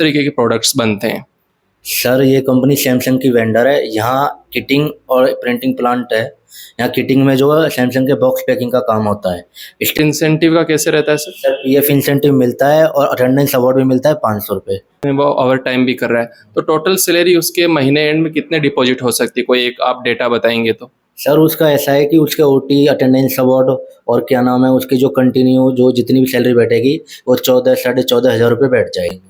तरीके के प्रोडक्ट्स बनते हैं? सर ये कंपनी सैमसंग की वेंडर है। यहाँ किटिंग और प्रिंटिंग प्लांट है। यहाँ किटिंग में जो है सैमसंग के बॉक्स पैकिंग का काम होता है। इंसेंटिव का कैसे रहता है सर? सर पीएफ इंसेंटिव मिलता है और अटेंडेंस अवार्ड भी मिलता है 500 रुपये। वो ओवर टाइम भी कर रहा है, तो टोटल सैलरी उसके महीने एंड में कितने डिपॉजिट हो सकती है, कोई एक आप डेटा बताएंगे तो? सर उसका ऐसा है कि उसके ओटी अटेंडेंस अवार्ड और क्या नाम है उसकी जो कंटिन्यू जो जितनी भी सैलरी बैठेगी वो 14-14.5 हज़ार रुपये बैठ जाएगी।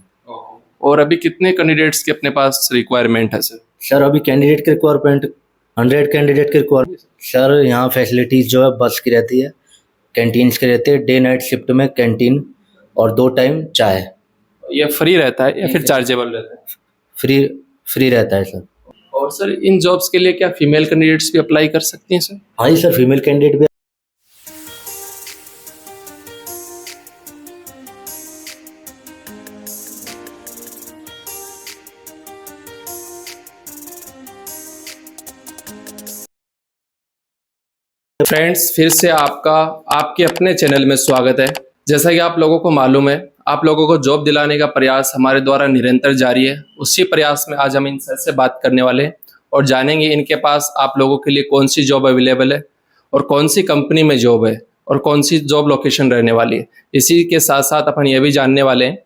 और अभी कितने कैंडिडेट्स के अपने पास रिक्वायरमेंट है सर? सर अभी कैंडिडेट की रिक्वायरमेंट 100 कैंडिडेट की रिक्वायरमेंट। सर यहाँ फैसिलिटीज़ जो है बस की रहती है, कैंटीन्स की रहती है, डे नाइट शिफ्ट में कैंटीन और 2 टाइम चाय। ये फ्री रहता है या फिर चार्जेबल रहता है? फ्री फ्री रहता है सर। और सर इन जॉब्स के लिए क्या फीमेल कैंडिडेट्स भी अप्लाई कर सकती हैं सर? हाँ जी सर, फीमेल कैंडिडेट भी। फ्रेंड्स, फिर से आपका आपके अपने चैनल में स्वागत है। जैसा कि आप लोगों को मालूम है, आप लोगों को जॉब दिलाने का प्रयास हमारे द्वारा निरंतर जारी है। उसी प्रयास में आज हम इन सर से बात करने वाले हैं और जानेंगे इनके पास आप लोगों के लिए कौन सी जॉब अवेलेबल है और कौन सी कंपनी में जॉब है और कौन सी जॉब लोकेशन रहने वाली है। इसी के साथ साथ अपन ये भी जानने वाले हैं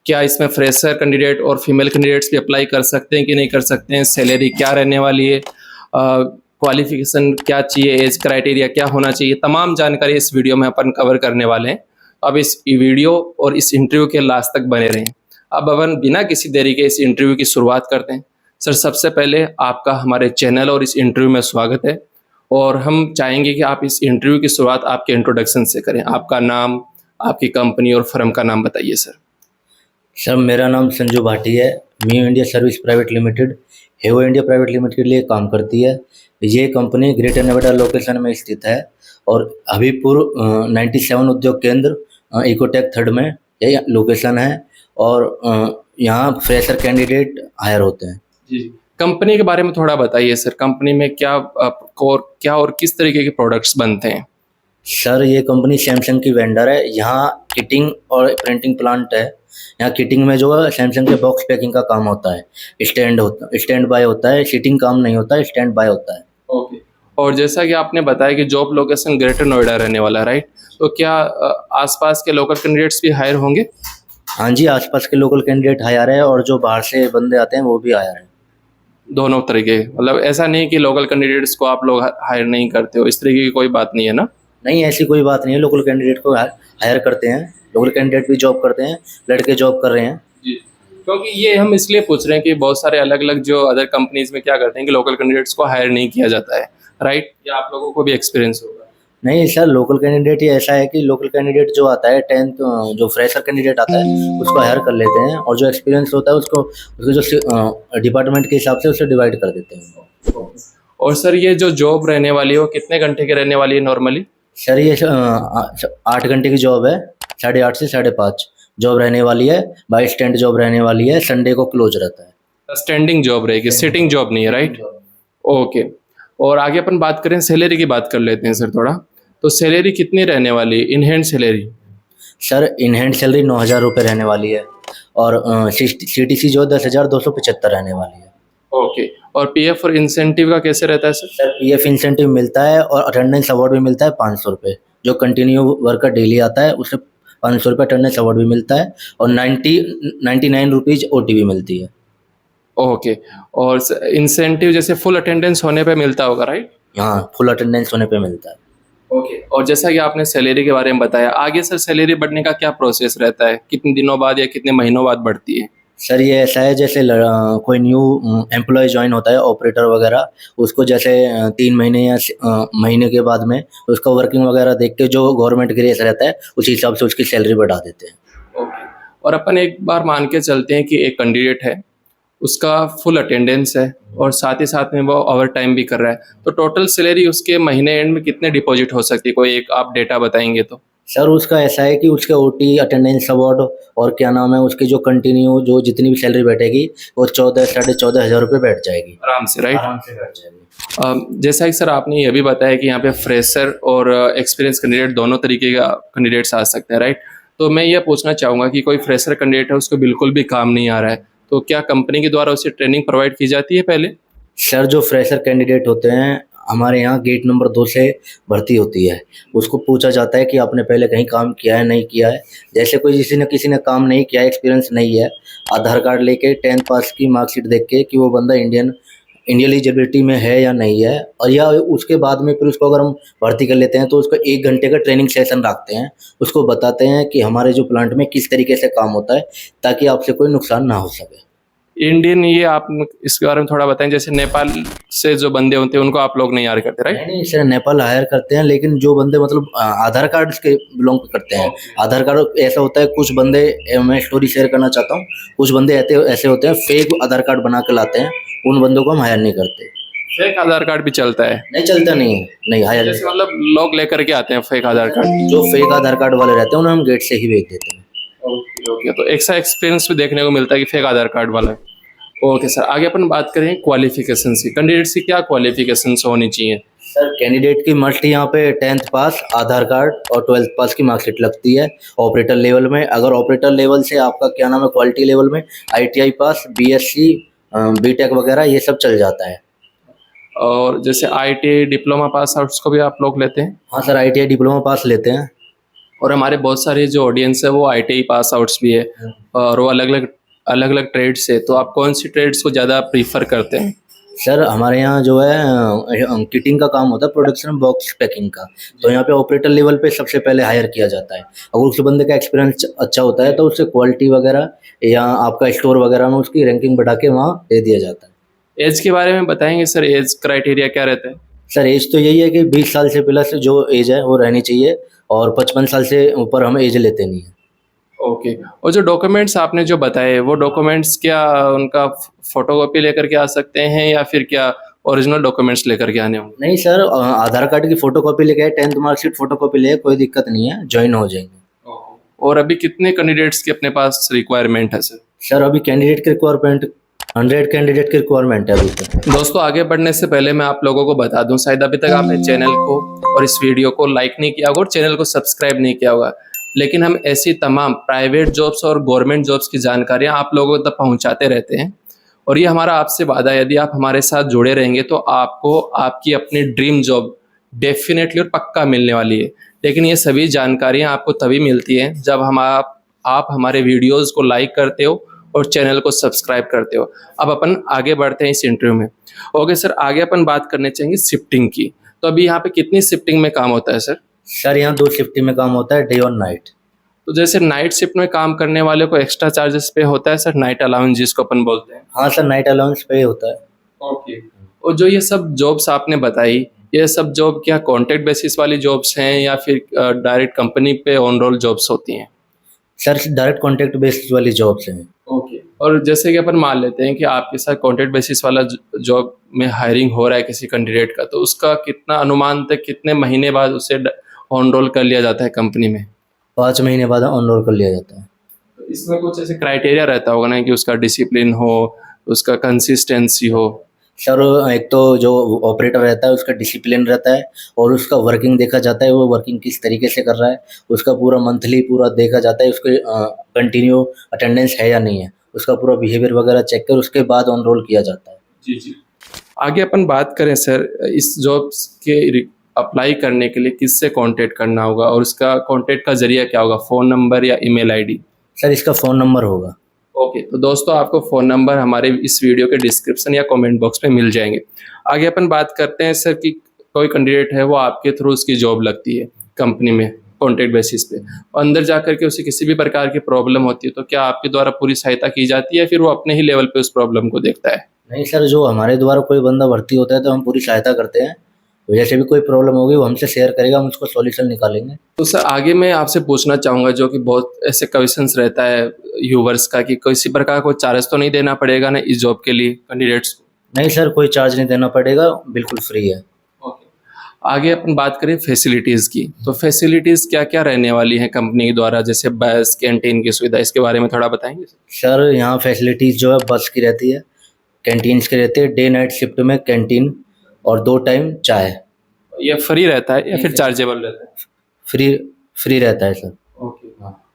क्या इसमें फ्रेशर कैंडिडेट और फीमेल कैंडिडेट्स भी अप्लाई कर सकते हैं कि नहीं कर सकते हैं, सैलरी क्या रहने वाली है, क्वालिफिकेशन क्या चाहिए, एज क्राइटेरिया क्या होना चाहिए, तमाम जानकारी इस वीडियो में अपन कवर करने वाले हैं। अब इस वीडियो और इस इंटरव्यू के लास्ट तक बने रहें। अब अपन बिना किसी देरी के इस इंटरव्यू की शुरुआत करते हैं। सर सबसे पहले आपका हमारे चैनल और इस इंटरव्यू में स्वागत है और हम चाहेंगे कि आप इस इंटरव्यू की शुरुआत आपके इंट्रोडक्शन से करें। आपका नाम, आपकी कंपनी और फर्म का नाम बताइए सर। सर मेरा नाम संजू भाटी है। Mu India service private limited, Hevo India private limited के लिए काम करती है। ये कंपनी ग्रेटर नोएडा लोकेशन में स्थित है और हबीबपुर 97 उद्योग केंद्र इकोटेक 3rd में ये लोकेशन है और यहाँ फ्रेशर कैंडिडेट हायर होते हैं। जी, कंपनी के बारे में थोड़ा बताइए सर। कंपनी में क्या और किस तरीके के प्रोडक्ट्स बनते हैं? सर ये कंपनी सैमसंग की वेंडर है। यहाँ किटिंग और प्रिंटिंग प्लांट है। यहाँ किटिंग में जो है सैमसंग के बॉक्स पैकिंग का काम होता है। स्टैंड बाय होता है, सीटिंग काम नहीं होता है, स्टैंड बाय होता है। ओके। और जैसा कि आपने बताया कि जॉब लोकेशन ग्रेटर नोएडा रहने वाला है, राइट? तो क्या आसपास के लोकल कैंडिडेट्स भी हायर होंगे? हाँ जी, आसपास के लोकल कैंडिडेट हायर है और जो बाहर से बंदे आते हैं वो भी हायर है। दोनों तरीके, मतलब ऐसा नहीं कि लोकल कैंडिडेट्स को आप लोग हायर नहीं करते हो, इस तरीके की कोई बात नहीं है ना? नहीं, ऐसी कोई बात नहीं है। लोकल कैंडिडेट को हायर करते हैं। लोकल कैंडिडेट भी जॉब करते हैं, लड़के जॉब कर रहे हैं। जी, क्योंकि ये हम इसलिए पूछ रहे हैं कि बहुत सारे अलग अलग जो अदर कंपनीज में क्या करते हैं कि लोकल कैंडिडेट्स को हायर नहीं किया जाता है, राइट? या आप लोगों को भी एक्सपीरियंस होगा? नहीं सर, लोकल कैंडिडेट ही ऐसा है कि लोकल कैंडिडेट जो आता है 10th जो फ्रेशर कैंडिडेट आता है उसको हायर कर लेते हैं और जो एक्सपीरियंस होता है उसको उसके जो डिपार्टमेंट के हिसाब से उसे डिवाइड कर देते हैं। और सर ये जो जॉब रहने वाली है वो कितने घंटे की रहने वाली है नॉर्मली? सर ये 8 घंटे की जॉब है। 8:30 से 5:30 जॉब रहने वाली है। बाई स्टैंड जॉब रहने वाली है। संडे को क्लोज रहता है। स्टैंडिंग जॉब रहेगी, सिटिंग जॉब नहीं है, राइट? ओके। और आगे अपन बात करें, सैलरी की बात कर लेते हैं सर थोड़ा। तो सैलरी कितनी रहने वाली है, in hand salary? Sir in hand salary 9,000 रुपये रहने वाली है और CTC जो 10,275 रहने वाली है। ओके। और पीएफ और इंसेंटिव का कैसे रहता है सर? सर पीएफ इंसेंटिव मिलता है और अटेंडेंस अवार्ड भी मिलता है 500 रुपये। जो कंटिन्यू वर्कर डेली आता है उसे 500 रुपये अटेंडेंस अवार्ड भी मिलता है और 99 रुपीज़ OT भी मिलती है। ओके। और इंसेंटिव जैसे फुल अटेंडेंस होने पे मिलता होगा, राइट? हाँ, फुल अटेंडेंस होने पे मिलता है। ओके। और जैसा कि आपने सैलरी के बारे में बताया, आगे सर सैलरी बढ़ने का क्या प्रोसेस रहता है? कितने दिनों बाद या कितने महीनों बाद बढ़ती है? सर ये ऐसा है जैसे कोई न्यू एम्प्लॉय ज्वाइन होता है, ऑपरेटर वगैरह, उसको जैसे 3 महीने या महीने के बाद में उसका वर्किंग वगैरह देख के जो गवर्नमेंट ग्रेस रहता है उसी हिसाब से उसकी सैलरी बढ़ा देते हैं। ओके। और अपन एक बार मान के चलते हैं कि एक कैंडिडेट है, उसका फुल अटेंडेंस है और साथ ही साथ में वो ओवर टाइम भी कर रहा है, तो टोटल सैलरी उसके महीने एंड में कितने डिपॉजिट हो सकती है, कोई एक आप डेटा बताएंगे तो? सर उसका ऐसा है कि उसके OT अटेंडेंस अवार्ड और क्या नाम है उसकी जो कंटिन्यू जो जितनी भी सैलरी बैठेगी वो 14-14.5 हज़ार रुपये बैठ जाएगी आराम से, राइट? आराम से बैठ जाएगी। जैसा कि सर आपने ये भी बताया कि यहाँ पे फ्रेशर और एक्सपीरियंस कैंडिडेट दोनों तरीके का कैंडिडेट्स आ सकते हैं, राइट? तो मैं ये पूछना चाहूँगा कि कोई फ्रेशर कैंडिडेट है, उसको बिल्कुल भी काम नहीं आ रहा है, तो क्या कंपनी के द्वारा उसे ट्रेनिंग प्रोवाइड की जाती है पहले? सर जो फ्रेशर कैंडिडेट होते हैं हमारे यहाँ गेट नंबर 2 से भर्ती होती है। उसको पूछा जाता है कि आपने पहले कहीं काम किया है, नहीं किया है। जैसे कोई किसी ने काम नहीं किया है, एक्सपीरियंस नहीं है, आधार कार्ड लेके 10th पास की मार्कशीट देख के कि वो बंदा इंडियन एलिजिबिलिटी में है या नहीं है, और या उसके बाद में फिर उसको अगर हम भर्ती कर लेते हैं तो उसको 1 घंटे का ट्रेनिंग सेशन रखते हैं। उसको बताते हैं कि हमारे जो प्लांट में किस तरीके से काम होता है ताकि आपसे कोई नुकसान ना हो सके। इंडियन, ये आप इसके बारे में थोड़ा बताएं। जैसे नेपाल से जो बंदे होते हैं उनको आप लोग नहीं हायर करते, राइट? नहीं सर, नेपाल हायर करते हैं, लेकिन जो बंदे मतलब आधार कार्ड के बिलोंग करते हैं। आधार कार्ड ऐसा होता है, कुछ बंदे मैं स्टोरी शेयर करना चाहता हूँ। कुछ बंदे ऐसे होते हैं फेक आधार कार्ड बना के लाते हैं, उन बंदों को हम हायर नहीं करते। फेक आधार कार्ड भी चलता है? नहीं चलता, नहीं है, नहीं हायर। जैसे मतलब लोग लेकर के आते हैं फेक आधार कार्ड? जो फेक आधार कार्ड वाले रहते हैं उन्हें हम गेट से ही भेज देते हैं। ओके ओके, तो ऐसा एक्सपीरियंस भी देखने को मिलता है कि फेक आधार कार्ड वाला है। ओके सर, आगे अपन बात करें क्वालिफिकेशन की। कैंडिडेट्स की क्या क्वालिफिकेशंस होनी चाहिए? सर कैंडिडेट की मस्ट यहाँ पे 10th पास, आधार कार्ड और 12th पास की मार्कशीट लगती है। ऑपरेटर लेवल में, अगर ऑपरेटर लेवल से आपका क्या नाम है क्वालिटी लेवल में ITI पास, BSc, BTech वगैरह ये सब चल जाता है। और जैसे ITI डिप्लोमा पास आउट्स को भी आप लोग लेते हैं? हाँ सर, ITI डिप्लोमा पास लेते हैं। और हमारे बहुत सारे जो ऑडियंस है वो ITI पास आउट्स भी है, और वो अलग अलग ट्रेड्स है, तो आप कौन सी ट्रेड्स को ज़्यादा प्रीफर करते हैं? सर हमारे यहाँ जो है किटिंग का काम होता है, प्रोडक्शन बॉक्स पैकिंग का। तो यहाँ पे ऑपरेटर लेवल पे सबसे पहले हायर किया जाता है। अगर उस बंदे का एक्सपीरियंस अच्छा होता है तो उससे क्वालिटी वगैरह या आपका स्टोर वगैरह में उसकी रैंकिंग बढ़ा के वहाँ दे दिया जाता है। एज के बारे में बताएंगे सर, एज क्राइटेरिया क्या रहता है? सर एज तो यही है कि 20 साल से प्लस जो एज है वो रहनी चाहिए, और 55 साल से ऊपर हम एज लेते नहीं है। ओके। और जो डॉक्यूमेंट्स आपने जो बताए, वो डॉक्यूमेंट्स क्या उनका फोटोकॉपी लेकर के आ सकते हैं या फिर क्या ओरिजिनल डॉक्यूमेंट्स लेकर के आने होंगे? नहीं सर, आधार कार्ड की फोटोकॉपी लेके आए, 10th मार्कशीट फोटोकॉपी ले, कोई दिक्कत नहीं है, ज्वाइन हो जाएंगे। और अभी कितने कैंडिडेट्स की अपने पास रिक्वायरमेंट है सर? सर अभी कैंडिडेट की रिक्वायरमेंट 100 कैंडिडेट की रिक्वायरमेंट है अभी तक। दोस्तों, आगे बढ़ने से पहले मैं आप लोगों को बता दूं, शायद अभी तक आपने चैनल को और इस वीडियो को लाइक नहीं किया होगा और चैनल को सब्सक्राइब नहीं किया होगा, लेकिन हम ऐसी तमाम प्राइवेट जॉब्स और गवर्नमेंट जॉब्स की जानकारियां आप लोगों तक पहुंचाते रहते हैं। और ये हमारा आपसे वादा है, यदि आप हमारे साथ जुड़े रहेंगे तो आपको आपकी अपनी ड्रीम जॉब डेफिनेटली और पक्का मिलने वाली है। लेकिन ये सभी जानकारियां आपको तभी मिलती हैं जब आप हमारे वीडियोज़ को लाइक करते हो और चैनल को सब्सक्राइब करते हो। अब अपन आगे बढ़ते हैं इस इंटरव्यू में। ओके सर, आगे अपन बात करने चाहेंगे शिफ्टिंग की। तो अभी यहाँ पे कितनी शिफ्टिंग में काम होता है सर? सर यहाँ 2 शिफ्टिंग में काम होता है, डे और नाइट। तो जैसे नाइट शिफ्ट में काम करने वाले को एक्स्ट्रा चार्जेस पे होता है सर, नाइट अलाउंस जिसको अपन बोलते हैं? हाँ सर, नाइट अलाउंस पे होता है। ओके। और जो ये सब जॉब्स आपने बताई, ये सब जॉब क्या कॉन्ट्रैक्ट बेसिस वाली जॉब्स हैं या फिर डायरेक्ट कंपनी पे ऑन रोल जॉब्स होती हैं? सर डायरेक्ट कॉन्ट्रैक्ट बेसिस वाली जॉब्स हैं। ओके। और जैसे कि अपन मान लेते हैं कि आपके साथ कॉन्ट्रैक्ट बेसिस वाला जॉब में हायरिंग हो रहा है किसी कैंडिडेट का, तो उसका कितना अनुमान तक कितने महीने बाद उसे ऑन रोल कर लिया जाता है कंपनी में? 5 महीने बाद ऑन रोल कर लिया जाता है। तो इसमें कुछ ऐसे क्राइटेरिया रहता होगा ना, कि उसका डिसिप्लिन हो, उसका कंसिस्टेंसी हो? सर एक तो जो ऑपरेटर रहता है उसका डिसिप्लिन रहता है, और उसका वर्किंग देखा जाता है, वो वर्किंग किस तरीके से कर रहा है, उसका पूरा मंथली पूरा देखा जाता है, उसके कंटिन्यू अटेंडेंस है या नहीं है, उसका पूरा बिहेवियर वगैरह चेक कर उसके बाद ऑन रोल किया जाता है। जी जी। आगे अपन बात करें सर, इस जॉब्स के अप्लाई करने के लिए किससे कांटेक्ट करना होगा और उसका कांटेक्ट का जरिया क्या होगा, फ़ोन नंबर या ईमेल आईडी? सर इसका फ़ोन नंबर होगा। ओके, तो दोस्तों आपको फ़ोन नंबर हमारे इस वीडियो के डिस्क्रिप्शन या कमेंट बॉक्स में मिल जाएंगे। आगे अपन बात करते हैं सर कि कोई कैंडिडेट है वो आपके थ्रू उसकी जॉब लगती है कंपनी में कॉन्ट्रैक्ट बेसिस पे, और अंदर जा करके उसे किसी भी प्रकार की प्रॉब्लम होती है, तो क्या आपके द्वारा पूरी सहायता की जाती है, फिर वो अपने ही लेवल पे उस प्रॉब्लम को देखता है? नहीं सर, जो हमारे द्वारा कोई बंदा भर्ती होता है तो हम पूरी सहायता करते हैं। तो जैसे भी कोई प्रॉब्लम होगी वो हमसे शेयर करेगा, हम उसको सॉल्यूशन निकालेंगे। तो सर आगे मैं आपसे पूछना चाहूँगा, जो कि बहुत ऐसे क्वेश्चंस रहता है व्यूवर्स का, कि किसी प्रकार को चार्ज तो नहीं देना पड़ेगा ना इस जॉब के लिए कैंडिडेट्स को? नहीं सर, कोई चार्ज नहीं देना पड़ेगा, बिल्कुल फ्री है। ओके। आगे अपन बात करें फैसिलिटीज़ की, तो फैसिलिटीज़ क्या क्या रहने वाली हैं कंपनी द्वारा, जैसे बस, कैंटीन की सुविधा, इसके बारे में थोड़ा बताएंगे? सर यहाँ फैसिलिटीज़ जो है बस की रहती है, कैंटीन्स की रहती है, डे नाइट शिफ्ट में कैंटीन और 2 टाइम चाय। ये फ्री रहता है या फिर चार्जेबल रहता है? फ्री रहता है सर। ओके।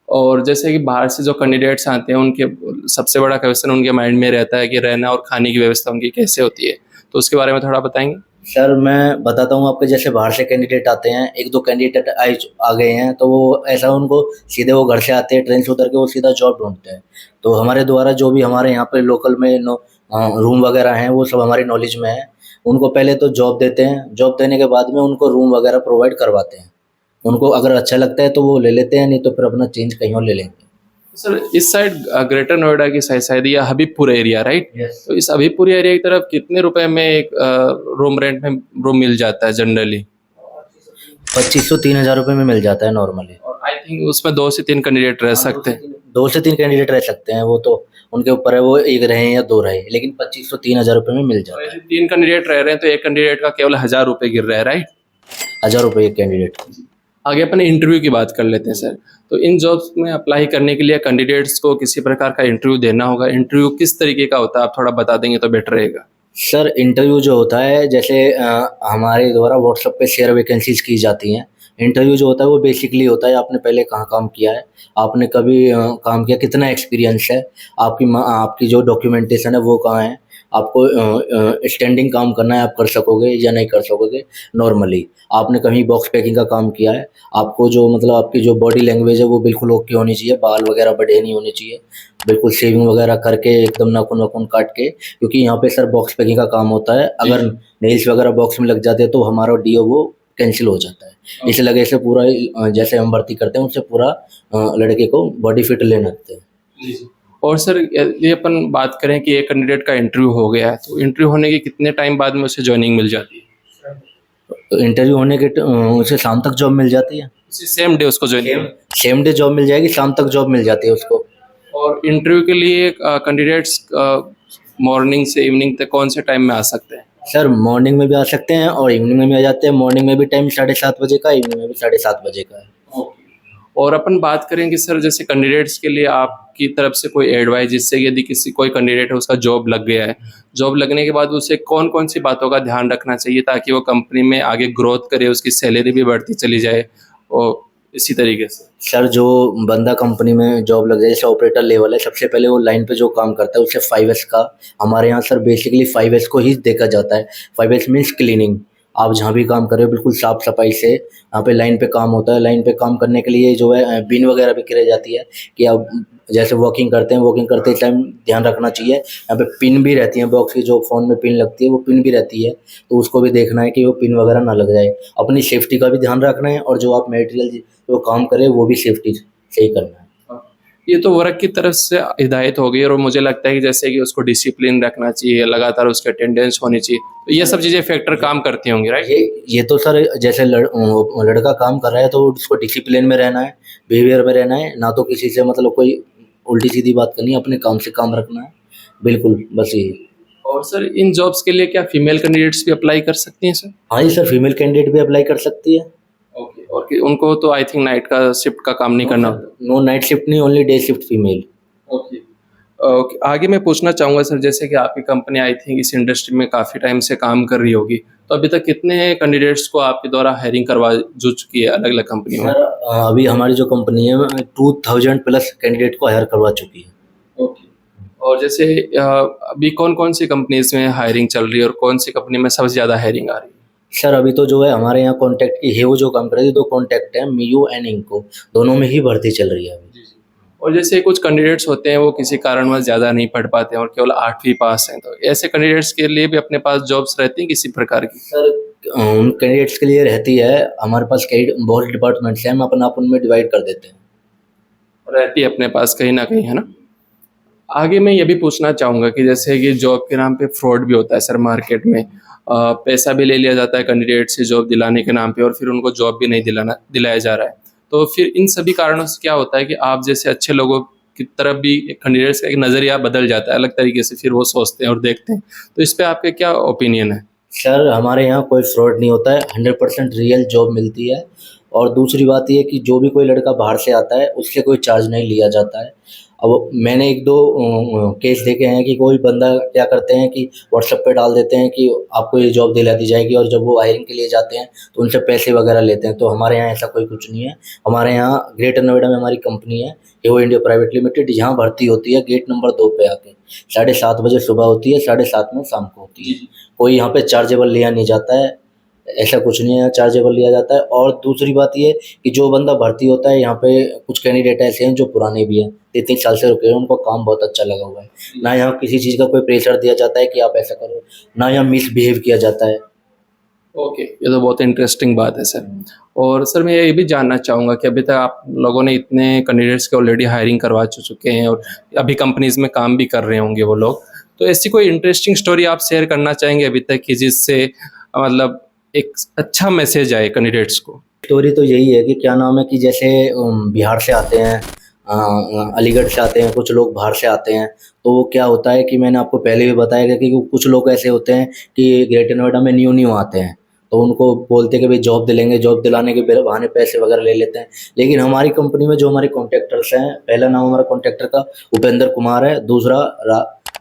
और जैसे कि बाहर से जो कैंडिडेट्स आते हैं उनके सबसे बड़ा क्वेश्चन उनके माइंड में रहता है कि रहना और खाने की व्यवस्था उनकी कैसे होती है, तो उसके बारे में थोड़ा बताएंगे। सर मैं बताता हूँ आपके, जैसे बाहर से कैंडिडेट आते हैं, एक दो कैंडिडेट आ गए हैं, तो वो ऐसा उनको सीधे वो घर से आते हैं, ट्रेन से उतर के वो सीधा जॉब ढूंढते हैं। तो हमारे द्वारा जो भी हमारे यहाँ पे लोकल में रूम वगैरह हैं वो सब हमारी नॉलेज में है। उनको पहले तो जॉब देते हैं, जॉब देने के बाद में उनको रूम वगैरह प्रोवाइड करवाते हैं। उनको अगर अच्छा लगता है तो वो ले लेते हैं, नहीं तो फिर अपना चेंज कहीं और ले लेंगे। सर इस साइड ग्रेटर नोएडा की साइड शायद या हबीबपुर एरिया, राइट? यस। तो इस हबीबपुर एरिया की तरफ कितने रुपए में एक रूम रेंट में रूम मिल जाता है जनरली? 2500-3000 रुपये में मिल जाता है नॉर्मली। और आई थिंक उसमें 2 से 3 कैंडिडेट रह सकते हैं। 2 से 3 कैंडिडेट रह सकते हैं, वो तो उनके ऊपर है, वो एक रहे या दो रहे, लेकिन 2500-3000 रुपये में मिल और जाता है। यदि 3 कैंडिडेट रह रहे हैं तो एक कैंडिडेट का केवल 1000 रुपये गिर रहा है, राइट? 1000 रुपये एक कैंडिडेट। आगे अपन इंटरव्यू की बात कर लेते हैं सर। तो इन जॉब्स में अप्लाई करने के लिए कैंडिडेट्स को किसी प्रकार का इंटरव्यू देना होगा। इंटरव्यू किस तरीके का होता है, आप थोड़ा बता देंगे तो बेटर रहेगा। सर इंटरव्यू जो होता है, जैसे हमारे द्वारा व्हाट्सएप पे शेयर वैकेंसीज की जाती हैं। इंटरव्यू जो होता है वो बेसिकली होता है आपने पहले कहाँ काम किया है, आपने कभी काम किया, कितना एक्सपीरियंस है, आपकी जो डॉक्यूमेंटेशन है वो कहाँ है, आपको स्टैंडिंग काम करना है, आप कर सकोगे या नहीं कर सकोगे। नॉर्मली आपने कहीं बॉक्स पैकिंग का काम किया है, आपको जो मतलब आपकी जो बॉडी लैंग्वेज है वो बिल्कुल ओके होनी चाहिए, बाल वगैरह बड़े नहीं होने चाहिए, बिल्कुल शेविंग वगैरह करके एकदम नाखून वाखून काट के, क्योंकि यहाँ पे सर बॉक्स पैकिंग का काम होता है। अगर नेल्स वगैरह बॉक्स में लग जाते हैं तो हमारा डीओ वो कैंसिल हो जाता है। इस लगे से पूरा जैसे हम भर्ती करते हैं उससे पूरा लड़के को बॉडी फिट लेना होता है। और सर यदि अपन बात करें कि एक कैंडिडेट का इंटरव्यू हो गया है तो इंटरव्यू होने के कितने टाइम बाद में उसे ज्वाइनिंग मिल जाती है? तो इंटरव्यू होने के उसे शाम तक जॉब मिल जाती है। उसी सेम डे उसको ज्वाइनिंग? सेम डे जॉब मिल जाएगी, शाम तक जॉब मिल जाती है उसको। और इंटरव्यू के लिए कैंडिडेट्स मॉर्निंग से इवनिंग तक कौन से टाइम में आ सकते हैं? सर मॉर्निंग में भी आ सकते हैं और इवनिंग में भी आ जाते हैं। मॉर्निंग में भी टाइम 7:30 बजे का, इवनिंग में भी 7:30 बजे का है। और अपन बात करें कि सर जैसे कैंडिडेट्स के लिए आपकी तरफ से कोई एडवाइस, जिससे यदि किसी कोई कैंडिडेट है उसका जॉब लग गया है, जॉब लगने के बाद उसे कौन कौन सी बातों का ध्यान रखना चाहिए ताकि वो कंपनी में आगे ग्रोथ करे, उसकी सैलरी भी बढ़ती चली जाए और इसी तरीके से? सर जो बंदा कंपनी में जॉब लग जाए, जैसे ऑपरेटर लेवल है, सबसे पहले वो लाइन पे जो काम करता है उससे 5S का, हमारे यहाँ सर बेसिकली 5S को ही देखा जाता है। 5S means cleaning. आप जहाँ भी काम कर रहे हो बिल्कुल साफ सफाई से यहाँ पे लाइन पे काम होता है। लाइन पे काम करने के लिए जो है बिन वगैरह भी गिराई जाती है कि आप जैसे वॉकिंग करते हैं, वॉकिंग करते टाइम ध्यान रखना चाहिए। यहाँ पे पिन भी रहती है, बॉक्स की जो फ़ोन में पिन लगती है वो पिन भी रहती है, तो उसको भी देखना है कि वो पिन वगैरह ना लग जाए। अपनी सेफ्टी का भी ध्यान रखना है और जो आप मटेरियल जो काम करें वो भी सेफ्टी से ही करना है। ये तो वर्क की तरफ से हिदायत हो गई और मुझे लगता है कि जैसे कि उसको डिसिप्लिन रखना चाहिए, लगातार उसकी अटेंडेंस होनी चाहिए, तो ये सब चीज़ें फैक्टर काम करती होंगी, राइट? ये तो सर जैसे लड़का काम कर रहा है तो उसको डिसिप्लिन में रहना है, बिहेवियर में रहना है, ना तो किसी से मतलब कोई उल्टी सीधी बात करनी है, अपने काम से काम रखना है। बिल्कुल बस यही। और सर इन जॉब्स के लिए क्या फीमेल कैंडिडेट्स भी अप्लाई कर सकती हैं सर? हाँ जी सर, फीमेल कैंडिडेट भी अप्लाई कर सकती है। ओके। और उनको तो आई थिंक नाइट का शिफ्ट का काम नहीं करना होता? नो नाइट शिफ्ट नहीं, only day shift female. Okay. Okay, आगे मैं पूछना चाहूँगा सर, जैसे कि आपकी कंपनी आई थिंक इस इंडस्ट्री में काफ़ी टाइम से काम कर रही होगी, तो अभी तक कितने कैंडिडेट्स को आपके द्वारा हायरिंग करवा जो चुकी है अलग अलग कंपनियों में? सर अभी हमारी जो कंपनी है 2000 प्लस कैंडिडेट को हायर करवा चुकी है। ओके। और जैसे अभी कौन कौन सी कंपनीज में हायरिंग चल रही है और कौन सी कंपनी में सबसे ज़्यादा हायरिंग आ रही है? सर अभी तो जो है हमारे यहाँ कॉन्टैक्ट की है, वो जो काम कर रही है, 2 कॉन्टैक्ट है, मियो एंड इनको, दोनों में ही भर्ती चल रही है अभी। और जैसे कुछ कैंडिडेट्स होते हैं वो किसी कारणवश ज़्यादा नहीं पढ़ पाते हैं और केवल 8वीं पास हैं, तो ऐसे कैंडिडेट्स के लिए भी अपने पास जॉब्स रहती हैं किसी प्रकार की? सर उन कैंडिडेट्स के लिए रहती है, हमारे पास कई बहुत डिपार्टमेंट्स हैं, हम अपना आप उनमें डिवाइड कर देते हैं। रहती है अपने पास कहीं ना कहीं, है ना? आगे मैं ये भी पूछना चाहूँगा कि जैसे कि जॉब के नाम पे फ्रॉड भी होता है सर मार्केट में। पैसा भी ले लिया जाता है कैंडिडेट से जॉब दिलाने के नाम पे और फिर उनको जॉब भी नहीं दिलाया जा रहा है। तो फिर इन सभी कारणों से क्या होता है कि आप जैसे अच्छे लोगों की तरफ भी कैंडिडेट्स का एक नज़रिया बदल जाता है अलग तरीके से, फिर वो सोचते हैं और देखते हैं। तो इस पर आपके क्या ओपिनियन है? सर हमारे यहाँ कोई फ्रॉड नहीं होता है, 100% रियल जॉब मिलती है। और दूसरी बात ये कि जो भी कोई लड़का बाहर से आता है उससे कोई चार्ज नहीं लिया जाता है। अब मैंने एक दो केस देखे हैं कि कोई बंदा क्या करते हैं कि व्हाट्सएप पे डाल देते हैं कि आपको ये जॉब दिला दी जाएगी, और जब वो हायरिंग के लिए जाते हैं तो उनसे पैसे वगैरह लेते हैं। तो हमारे यहाँ ऐसा कोई कुछ नहीं है। हमारे यहाँ ग्रेटर नोएडा में हमारी कंपनी है हेवो इंडिया प्राइवेट लिमिटेड। यहाँ भर्ती होती है गेट नंबर 2 पे आके, 7:30 बजे सुबह होती है, 7:30 में शाम को होती है। कोई यहाँ पे चार्जेबल लिया नहीं जाता है, ऐसा कुछ नहीं है, चार्जेबल लिया जाता है। और दूसरी बात ये कि जो बंदा भर्ती होता है, यहाँ पे कुछ कैंडिडेट ऐसे हैं जो पुराने भी हैं, 3-3 साल से रुके हैं, उनको काम बहुत अच्छा लगा हुआ है। ना यहाँ किसी चीज़ का कोई प्रेशर दिया जाता है कि आप ऐसा करो, ना यहाँ मिसबिहेव किया जाता है। ओके, ये तो बहुत इंटरेस्टिंग बात है सर। और सर मैं ये भी जानना चाहूँगा कि अभी तक आप लोगों ने इतने कैंडिडेट्स की ऑलरेडी हायरिंग करवा चुके हैं और अभी कंपनीज में काम भी कर रहे होंगे वो लोग, तो ऐसी कोई इंटरेस्टिंग स्टोरी आप शेयर करना चाहेंगे अभी तक की, जिससे मतलब एक अच्छा मैसेज आए कैंडिडेट्स को? स्टोरी तो यही है कि क्या नाम है कि जैसे बिहार से आते हैं, अलीगढ़ से आते हैं, कुछ लोग बाहर से आते हैं। तो वो क्या होता है कि मैंने आपको पहले भी बताया था कि कुछ लोग ऐसे होते हैं कि ग्रेटर नोएडा में न्यू आते हैं, तो उनको बोलते हैं कि भाई जॉब दिलाएंगे, जॉब दिलाने के बहाने पैसे वगैरह ले लेते हैं। लेकिन हमारी कंपनी में जो हमारे कॉन्ट्रैक्टर्स हैं, पहला नाम हमारा कॉन्ट्रैक्टर का उपेंद्र कुमार है, दूसरा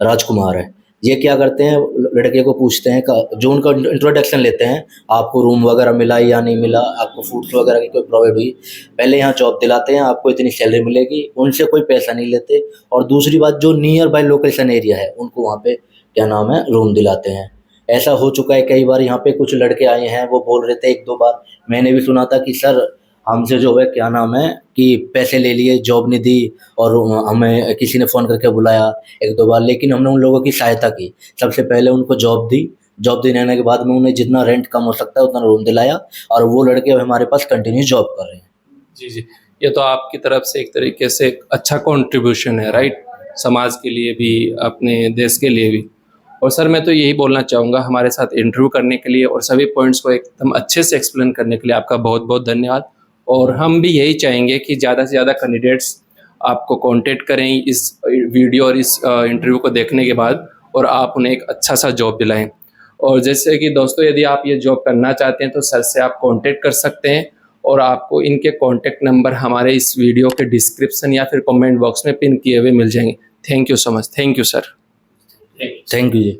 राजकुमार है। ये क्या करते हैं, लड़के को पूछते हैं जो उनका इंट्रोडक्शन लेते हैं, आपको रूम वगैरह मिला या नहीं मिला, आपको फूड्स वगैरह की कोई प्रोवाइड हुई, पहले यहाँ जॉब दिलाते हैं, आपको इतनी सैलरी मिलेगी, उनसे कोई पैसा नहीं लेते। और दूसरी बात, जो नियर बाय लोकेशन एरिया है उनको वहाँ पे क्या नाम है रूम दिलाते हैं। ऐसा हो चुका है कई बार, यहाँ पे कुछ लड़के आए हैं, वो बोल रहे थे 1-2 बार मैंने भी सुना था कि सर हमसे जो है क्या नाम है कि पैसे ले लिए, जॉब नहीं दी, और हमें किसी ने फ़ोन करके बुलाया 1-2 बार, लेकिन हमने उन लोगों की सहायता की। सबसे पहले उनको जॉब दी, जॉब दिलाने के बाद में उन्हें जितना रेंट कम हो सकता है उतना रूम दिलाया, और वो लड़के अब हमारे पास कंटिन्यू जॉब कर रहे हैं। जी, जी। ये तो आपकी तरफ से एक तरीके से एक अच्छा कंट्रीब्यूशन है, राइट? समाज के लिए भी, अपने देश के लिए भी। और सर मैं तो यही बोलना चाहूँगा, हमारे साथ इंटरव्यू करने के लिए और सभी पॉइंट्स को एकदम अच्छे से एक्सप्लेन करने के लिए आपका बहुत-बहुत धन्यवाद। और हम भी यही चाहेंगे कि ज़्यादा से ज़्यादा कैंडिडेट्स आपको कॉन्टैक्ट करें इस वीडियो और इस इंटरव्यू को देखने के बाद, और आप उन्हें एक अच्छा-सा जॉब दिलाएँ। और जैसे कि दोस्तों, यदि आप ये जॉब करना चाहते हैं तो सर से आप कॉन्टैक्ट कर सकते हैं, और आपको इनके कॉन्टैक्ट नंबर हमारे इस वीडियो के डिस्क्रिप्शन या फिर कमेंट बॉक्स में पिन किए हुए मिल जाएंगे। Thank you so much. Thank you sir. Thank you ji.